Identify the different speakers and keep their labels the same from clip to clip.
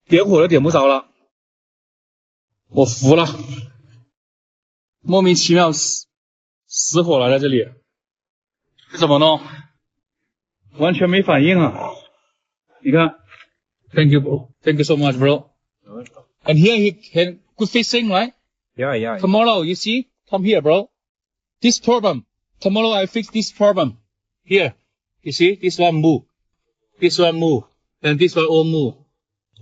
Speaker 1: 点火都点不着了，我服了，莫名其妙死火了在这里，这怎么弄？完全没反应啊！你看 ，Thank you bro, thank you so much bro. And here he can good fishing right?
Speaker 2: Yeah.
Speaker 1: Tomorrow you see, come here bro. This problem, tomorrow I fix this problem. Here, you see, this one move, and this one all move.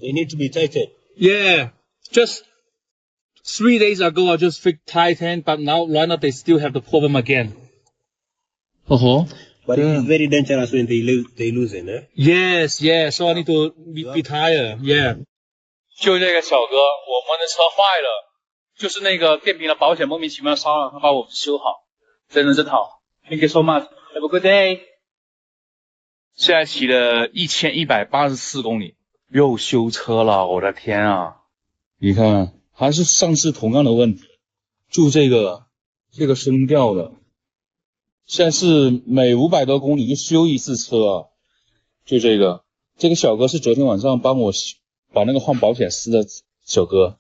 Speaker 2: They need to be tightened.
Speaker 1: Yeah, just 3 days ago I just fixed tighten, but now right now they still have the problem again.
Speaker 2: But it's very dangerous when they loosen, eh?
Speaker 1: Yes, so I need to retire. Yeah. 就这个小哥，我们的车坏了，就是那个电瓶的保险莫名其妙烧了，他把我修好，真的真好。Thank you so much. Have a good day. 现在骑了1184公里，又修车了，我的天啊！你看，还是上次同样的问题，就这个升调的，现在是每500多公里就修一次车啊，就这个小哥是昨天晚上帮我把那个换保险丝的小哥，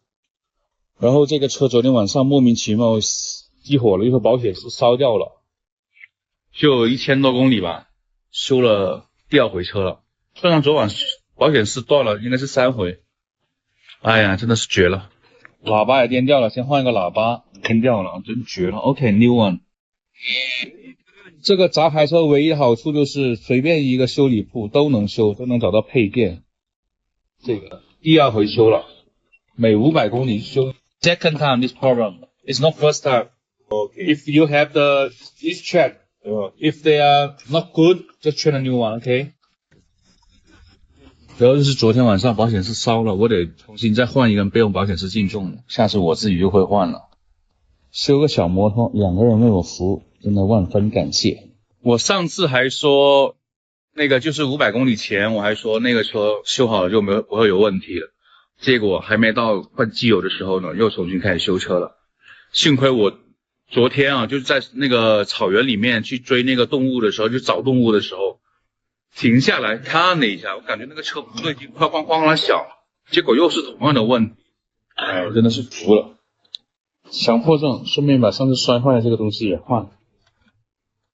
Speaker 1: 然后这个车昨天晚上莫名其妙熄火了，又说保险丝烧掉了，就1000多公里吧，修了第2回车了，算上昨晚保险丝断了，应该是3回。哎呀，真的是绝了！喇叭也颠掉了，先换一个喇叭，颠掉了，真绝了。OK, new one。这个杂牌车唯一的好处就是随便一个修理铺都能修，都能找到配件。这个第2回修了，每500公里修。Second time this problem. It's not first time.
Speaker 2: Okay.
Speaker 1: If you have this check, if they are not good, just try a new one, okay? 主要就是昨天晚上保险丝烧了，我得重新再换一根备用保险丝净重，下次我自己就会换了。修个小摩托，2个人为我服务，真的万分感谢。我上次还说那个就是500公里前，我还说那个车修好了就不会有问题了，结果还没到换机油的时候呢，又重新开始修车了。幸亏我昨天啊，就是在那个草原里面去追那个动物的时候，就找动物的时候，停下来看了一下，我感觉那个车不对劲，哐哐哐啷响，结果又是同样的问题，哎，我真的是服了。强迫症，顺便把上次摔坏的这个东西也换了。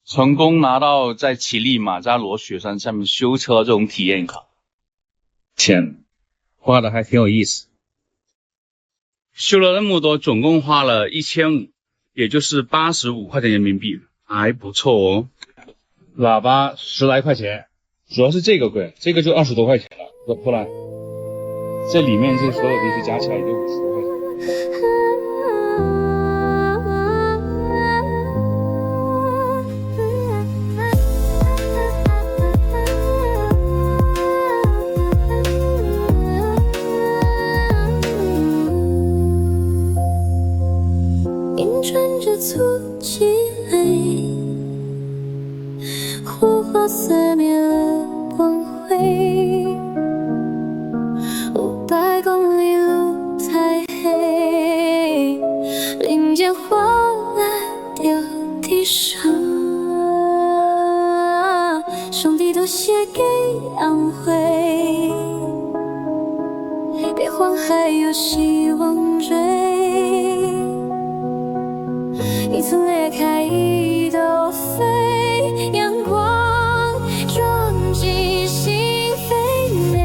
Speaker 1: 成功拿到在乞力马扎罗雪山下面修车这种体验卡，钱花的还挺有意思。修了那么多，总共花了1500，也就是85块钱人民币，还不错哦。喇叭10来块钱，主要是这个贵，这个就20多块钱了，不然这里面这所有东西加起来也就50多块钱。
Speaker 3: 粗气泪，火花撕灭了光辉。500公里路太黑，零件坏了掉地上，兄弟都写给安徽，别慌，还有希望追。一次裂开一朵飞，阳光撞击心扉内。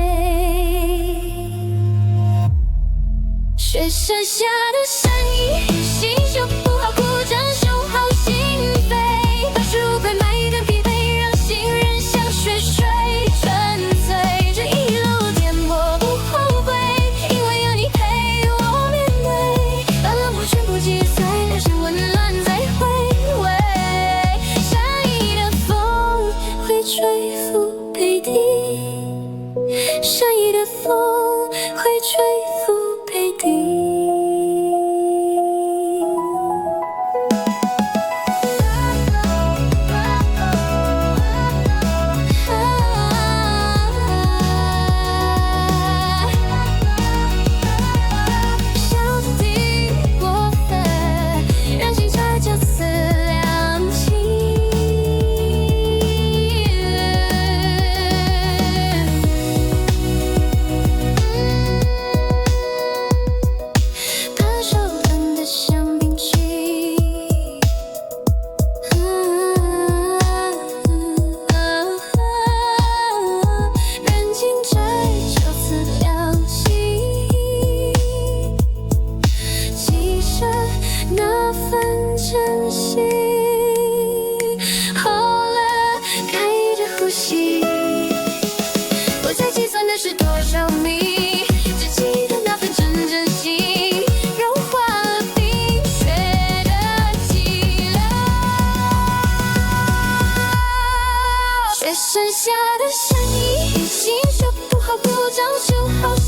Speaker 3: 雪山下的善意，心修不好故障，修好心扉。85块买一根匹配，让行人像雪水沉醉。这一路颠簸不后悔，因为有你陪我面对，把冷漠全部击碎，留下温暖。吹拂北地，善意的风会吹拂北地。小弟过分，让警察就此亮起。丝亮起，记着那份珍惜。后来开着呼吸，不再计算的是多少米，只记得那份真心，融化了冰雪的寂寥。雪剩下的善意，心说不好不长就好。